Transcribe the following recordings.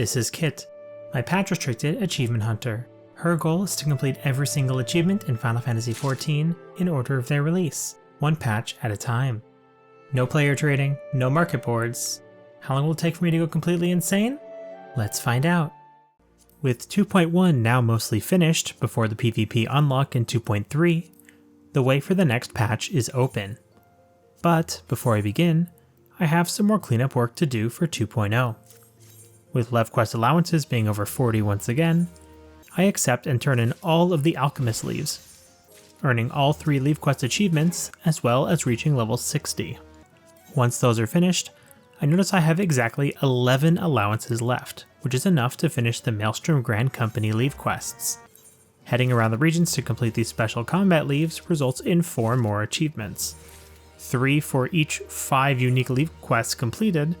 This is Kitt, my patch-restricted achievement hunter. Her goal is to complete every single achievement in Final Fantasy XIV in order of their release, one patch at a time. No player trading, no market boards. How long will it take for me to go completely insane? Let's find out. With 2.1 now mostly finished before the PvP unlock in 2.3, the way for the next patch is open. But before I begin, I have some more cleanup work to do for 2.0. With left quest allowances being over 40 once again, I accept and turn in all of the Alchemist leaves, earning all 3 leave quest achievements as well as reaching level 60. Once those are finished, I notice I have exactly 11 allowances left, which is enough to finish the Maelstrom Grand Company leave quests. Heading around the regions to complete these special combat leaves results in 4 more achievements. 3 for each 5 unique leave quests completed,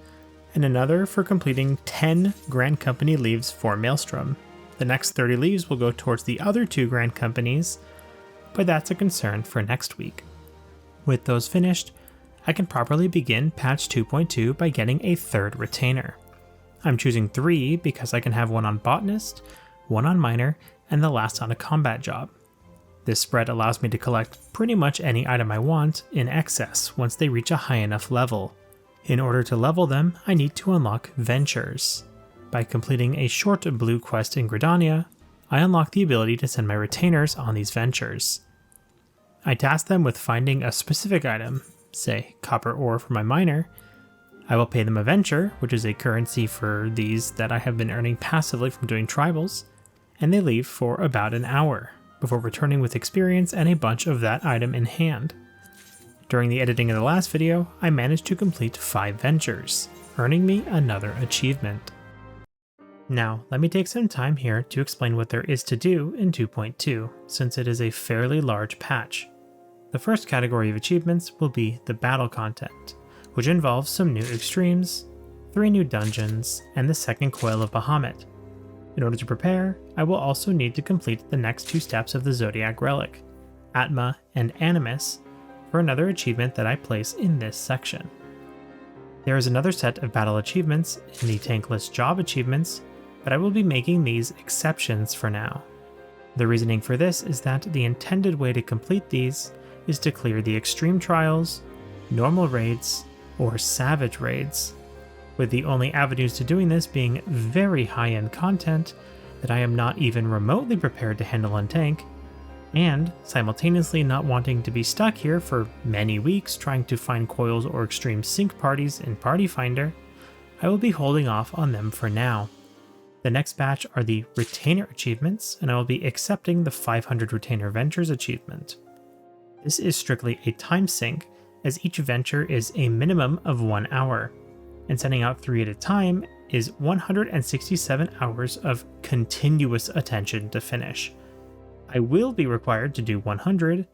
and another for completing 10 Grand Company leaves for Maelstrom. The next 30 leaves will go towards the other 2 Grand Companies, but that's a concern for next week. With those finished, I can properly begin patch 2.2 by getting a 3rd retainer. I'm choosing 3 because I can have one on Botanist, one on Miner, and the last on a combat job. This spread allows me to collect pretty much any item I want in excess once they reach a high enough level. In order to level them, I need to unlock Ventures. By completing a short blue quest in Gridania, I unlock the ability to send my retainers on these ventures. I task them with finding a specific item, say copper ore for my miner. I will pay them a venture, which is a currency for these that I have been earning passively from doing tribals, and they leave for about an hour, before returning with experience and a bunch of that item in hand. During the editing of the last video, I managed to complete 5 ventures, earning me another achievement. Now, let me take some time here to explain what there is to do in 2.2, since it is a fairly large patch. The first category of achievements will be the battle content, which involves some new extremes, 3 new dungeons, and the second coil of Bahamut. In order to prepare, I will also need to complete the next 2 steps of the Zodiac Relic, Atma and Animus, for another achievement that I place in this section. There is another set of battle achievements in the Tankless Job achievements, but I will be making these exceptions for now. The reasoning for this is that the intended way to complete these is to clear the extreme trials, normal raids, or savage raids, with the only avenues to doing this being very high-end content that I am not even remotely prepared to handle on tank, and simultaneously not wanting to be stuck here for many weeks trying to find coils or extreme sync parties in Party Finder, I will be holding off on them for now. The next batch are the Retainer achievements, and I will be accepting the 500 Retainer Ventures achievement. This is strictly a time sink, as each venture is a minimum of 1 hour, and sending out 3 at a time is 167 hours of continuous attention to finish. I will be required to do 100,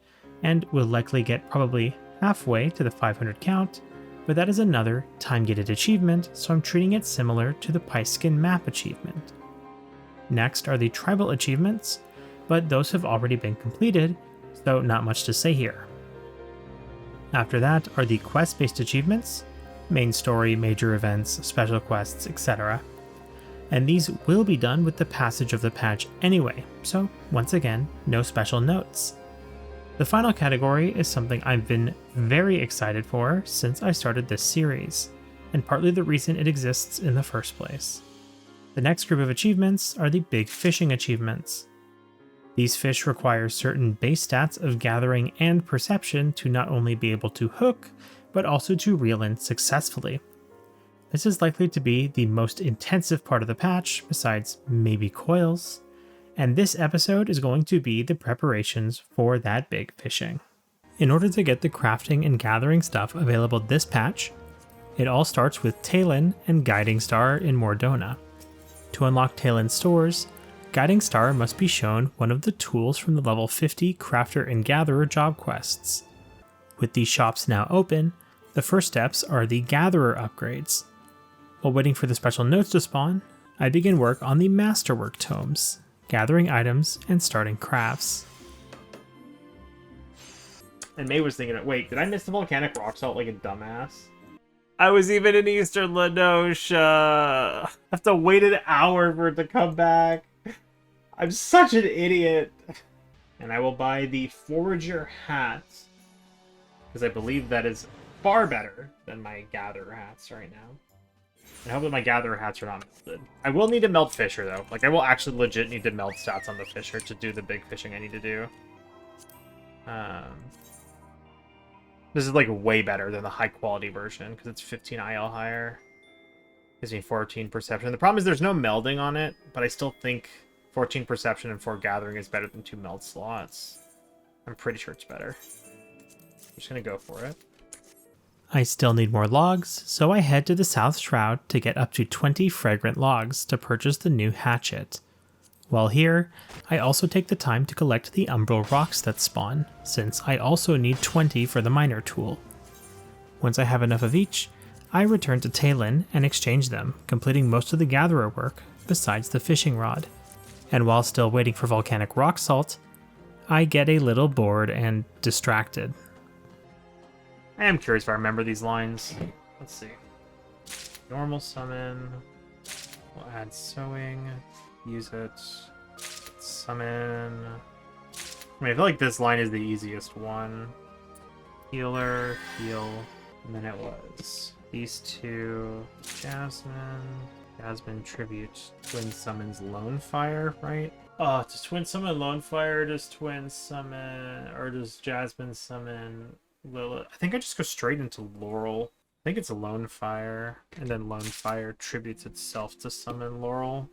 and will likely get probably halfway to the 500 count, but that is another time-gated achievement, so I'm treating it similar to the Pyskin map achievement. Next are the tribal achievements, but those have already been completed, so not much to say here. After that are the quest-based achievements, main story, major events, special quests, etc. And these will be done with the passage of the patch anyway, so once again, no special notes. The final category is something I've been very excited for since I started this series, and partly the reason it exists in the first place. The next group of achievements are the big fishing achievements. These fish require certain base stats of gathering and perception to not only be able to hook, but also to reel in successfully. This is likely to be the most intensive part of the patch, besides maybe coils, and this episode is going to be the preparations for that big fishing. In order to get the crafting and gathering stuff available this patch, it all starts with Talon and Guiding Star in Mordona. To unlock Talon's stores, Guiding Star must be shown one of the tools from the level 50 Crafter and Gatherer job quests. With these shops now open, the first steps are the Gatherer upgrades. While waiting for the special notes to spawn, I begin work on the Masterwork tomes, gathering items and starting crafts. And May was thinking, wait, did I miss the volcanic rock salt like a dumbass? I was even in Eastern Lenosha. I have to wait an hour for it to come back. I'm such an idiot. And I will buy the Forager hat, because I believe that is far better than my Gatherer hats right now. I hope that my Gatherer hats are not melted. I will need to melt Fisher, though. Like, I will actually legit need to melt stats on the Fisher to do the big fishing I need to do. This is, like, way better than the high-quality version, because it's 15 IL higher. Gives me 14 Perception. The problem is there's no melding on it, but I still think 14 Perception and 4 Gathering is better than 2 meld slots. I'm pretty sure it's better. I'm just gonna go for it. I still need more logs, so I head to the South Shroud to get up to 20 fragrant logs to purchase the new hatchet. While here, I also take the time to collect the umbral rocks that spawn, since I also need 20 for the miner tool. Once I have enough of each, I return to Talon and exchange them, completing most of the gatherer work, besides the fishing rod. And while still waiting for volcanic rock salt, I get a little bored and distracted. I am curious if I remember these lines. Let's see. Normal summon. We'll add sewing. Use it. Summon. I mean, I feel like this line is the easiest one. Healer, heal. And then it was these two. Jasmine tribute. Twin summons Lone Fire, right? Oh, does Twin summon Lone Fire? Does Twin summon, or does Jasmine summon Lilith? I think I just go straight into Laurel. I think it's a Lone Fire, and then Lone Fire tributes itself to summon Laurel.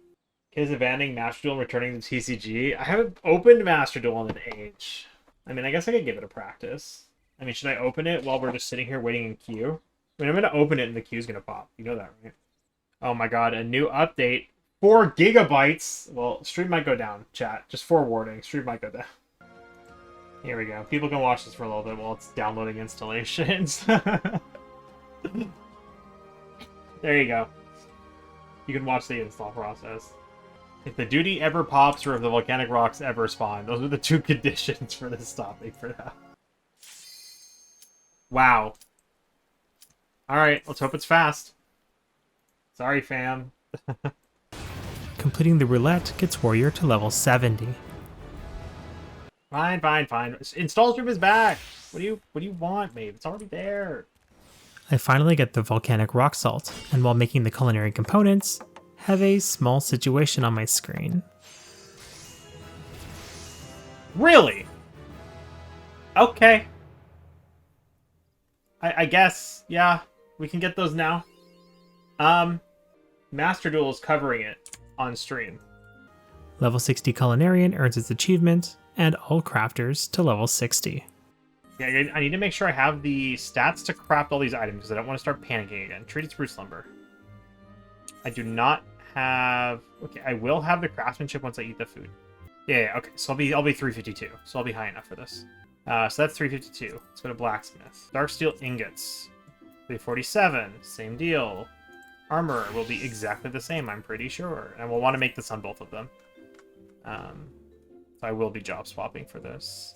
Is abandoning Master Duel and returning to TCG? I haven't opened Master Duel in an age. I mean, I guess I could give it a practice. I mean, should I open it while we're just sitting here waiting in queue? I mean, I'm going to open it and the queue's going to pop. You know that, right? Oh my god, a new update. 4 gigabytes! Well, stream might go down, chat. Just forewarning, stream might go down. Here we go. People can watch this for a little bit while it's downloading installations. There you go. You can watch the install process. If the duty ever pops or if the volcanic rocks ever spawn, those are the 2 conditions for this stopping for that. Wow. Alright, let's hope it's fast. Sorry, fam. Completing the roulette gets Warrior to level 70. Fine, fine, fine. Install stream is back! What do you want, mate? It's already there. I finally get the volcanic rock salt, and while making the culinary components, have a small situation on my screen. Really? Okay. I guess, yeah, we can get those now. Master Duel is covering it on stream. Level 60 Culinarian earns its achievement, and all crafters to level 60. Yeah, I need to make sure I have the stats to craft all these items, because I don't want to start panicking again. Treated spruce lumber. I do not have... Okay, I will have the craftsmanship once I eat the food. Yeah, okay, so I'll be 352, so I'll be high enough for this. So that's 352. Let's go to blacksmith. Dark steel ingots. 347, same deal. Armor will be exactly the same, I'm pretty sure. And we'll want to make this on both of them. So I will be job swapping for this.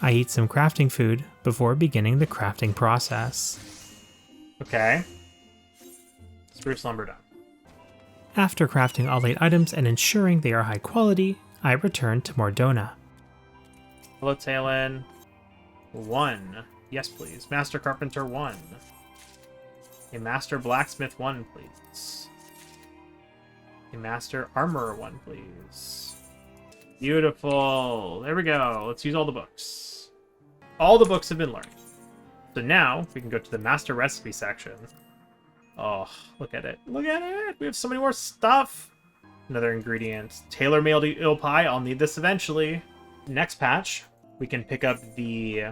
I eat some crafting food before beginning the crafting process. Okay. Spruce lumber done. After crafting all 8 items and ensuring they are high quality, I return to Mordona. Hello, Talon. 1. Yes, please. Master Carpenter 1. A Master Blacksmith 1, please. A Master Armorer 1, please. Beautiful. There we go. Let's use all the books. All the books have been learned. So now we can go to the Master Recipe section. Oh, look at it. Look at it. We have so many more stuff. Another ingredient. Tailor-made eel pie. I'll need this eventually. Next patch, we can pick up the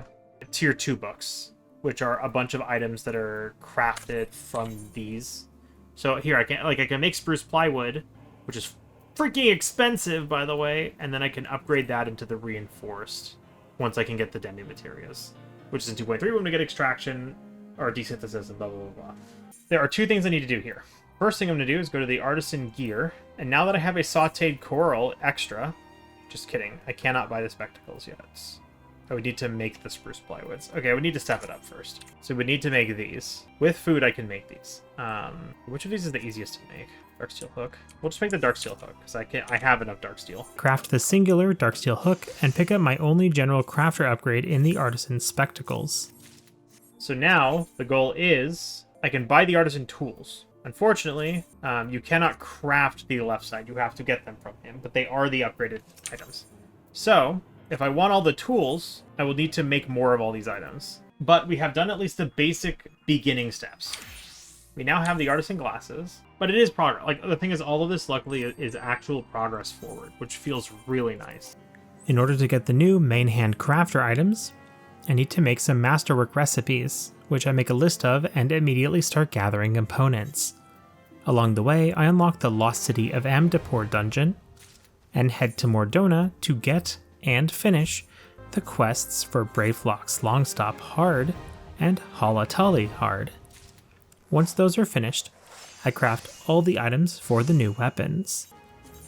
tier 2 books, which are a bunch of items that are crafted from these. So here I can make spruce plywood, which is freaking expensive, by the way, and then I can upgrade that into the reinforced once I can get the demi materials, which is in 2.3 when we get extraction or desynthesis and blah blah blah. There are 2 things I need to do here. First thing I'm going to do is go to the artisan gear, and now that I have a sauteed coral extra, just kidding, I cannot buy the spectacles yet. Oh, we need to make the spruce plywoods. Okay, we need to step it up first. So we need to make these. With food, I can make these. Which of these is the easiest to make? Dark steel hook. We'll just make the dark steel hook, because I have enough dark steel. Craft the singular dark steel hook, and pick up my only general crafter upgrade in the artisan spectacles. So now, the goal is, I can buy the artisan tools. Unfortunately, you cannot craft the left side. You have to get them from him, but they are the upgraded items. So, if I want all the tools, I will need to make more of all these items. But we have done at least the basic beginning steps. We now have the artisan glasses, but it is progress. Like, the thing is, all of this, luckily, is actual progress forward, which feels really nice. In order to get the new main hand crafter items, I need to make some masterwork recipes, which I make a list of and immediately start gathering components. Along the way, I unlock the Lost City of Amdapor dungeon, and head to Mordona to get and finish the quests for Patchlock's Longstop Hard and Halatali Hard. Once those are finished, I craft all the items for the new weapons.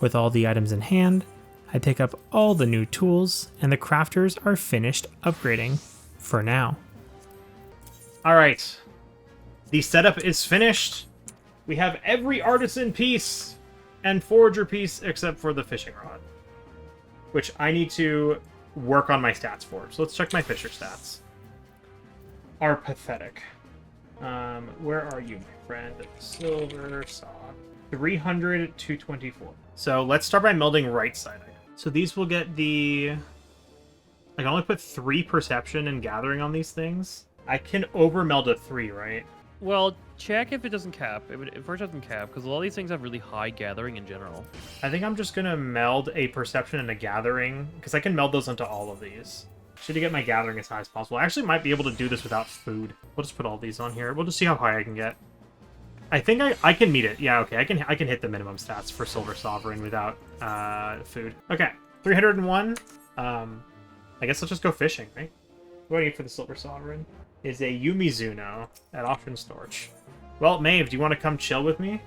With all the items in hand, I pick up all the new tools, and the crafters are finished upgrading for now. Alright. The setup is finished. We have every artisan piece and forager piece except for the fishing rod, which I need to work on my stats for. So let's check my fisher stats. Are pathetic. Where are you, my friend? Silver saw. 300 to 24. So let's start by melding right side. So these will get the... I can only put 3 perception and gathering on these things. I can over meld a 3, right? Well, check if it doesn't cap. If first it doesn't cap, because a lot of these things have really high gathering in general. I think I'm just gonna meld a perception and a gathering, because I can meld those onto all of these. Should get my gathering as high as possible. I actually might be able to do this without food. We'll just put all these on here. We'll just see how high I can get. I think I can meet it. Yeah, okay. I can hit the minimum stats for Silver Sovereign without food. Okay, 301. I guess let's just go fishing, right? What do I need for the Silver Sovereign? Is a Yumizuno at Auction Storch. Well, Maeve, do you want to come chill with me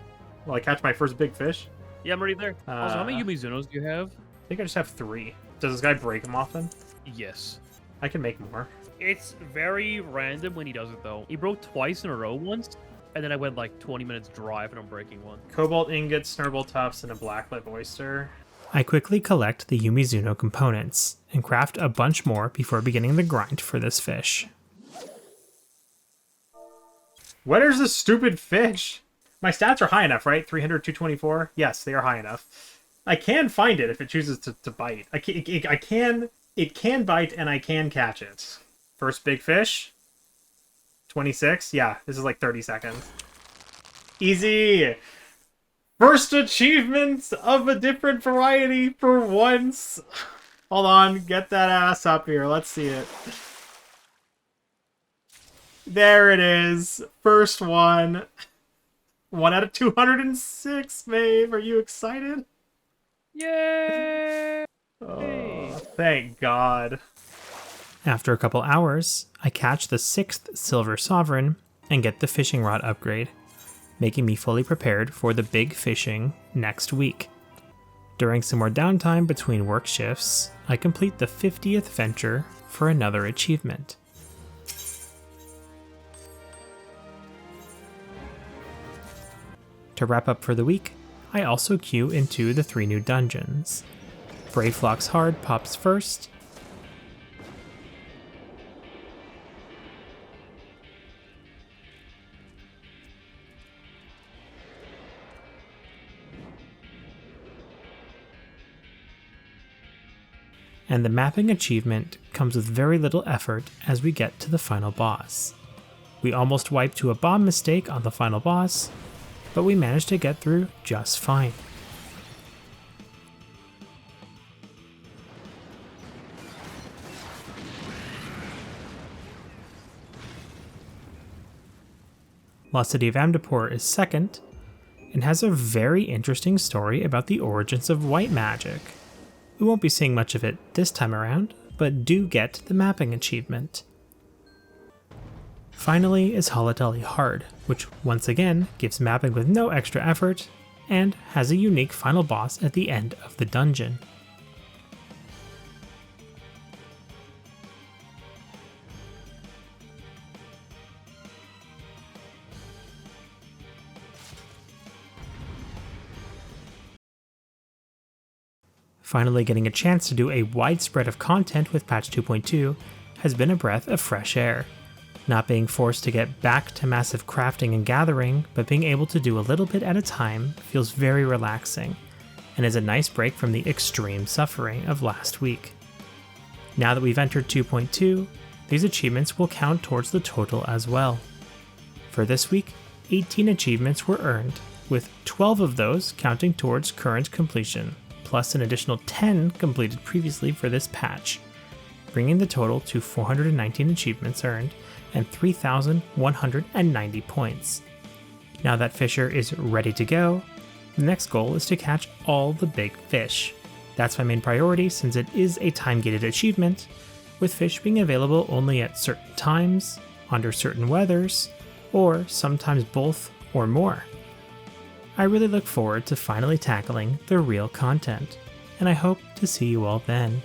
while I catch my first big fish? Yeah, I'm already there. Also, how many Yumizunos do you have? I think I just have 3. Does this guy break them often? Yes. I can make more. It's very random when he does it, though. He broke twice in a row once, and then I went like 20 minutes drive and I'm breaking one. Cobalt ingots, snurble tufts, and a blacklight oyster. I quickly collect the Yumizuno components and craft a bunch more before beginning the grind for this fish. Where's the stupid fish? My stats are high enough, right? 300, 224? Yes, they are high enough. I can find it if it chooses to bite. It can bite and I can catch it. First big fish. 26? Yeah, this is like 30 seconds. Easy! First achievement of a different variety for once. Hold on, get that ass up here. Let's see it. There it is. First one. 1 out of 206, Maeve. Are you excited? Yay! Oh, thank God. After a couple hours, I catch the 6th Silver Sovereign and get the fishing rod upgrade, making me fully prepared for the big fishing next week. During some more downtime between work shifts, I complete the 50th venture for another achievement. To wrap up for the week, I also queue into the 3 new dungeons. Patchlock's Hard pops first, and the mapping achievement comes with very little effort as we get to the final boss. We almost wipe to a bomb mistake on the final boss, but we managed to get through just fine. Lost City of Amdapor is second, and has a very interesting story about the origins of white magic. We won't be seeing much of it this time around, but do get the mapping achievement. Finally is Halatali Hard, which once again gives mapping with no extra effort, and has a unique final boss at the end of the dungeon. Finally getting a chance to do a wide spread of content with patch 2.2 has been a breath of fresh air. Not being forced to get back to massive crafting and gathering, but being able to do a little bit at a time feels very relaxing, and is a nice break from the extreme suffering of last week. Now that we've entered 2.2, these achievements will count towards the total as well. For this week, 18 achievements were earned, with 12 of those counting towards current completion, plus an additional 10 completed previously for this patch, bringing the total to 419 achievements earned and 3,190 points. Now that Fisher is ready to go, the next goal is to catch all the big fish. That's my main priority since it is a time-gated achievement, with fish being available only at certain times, under certain weathers, or sometimes both or more. I really look forward to finally tackling the real content, and I hope to see you all then.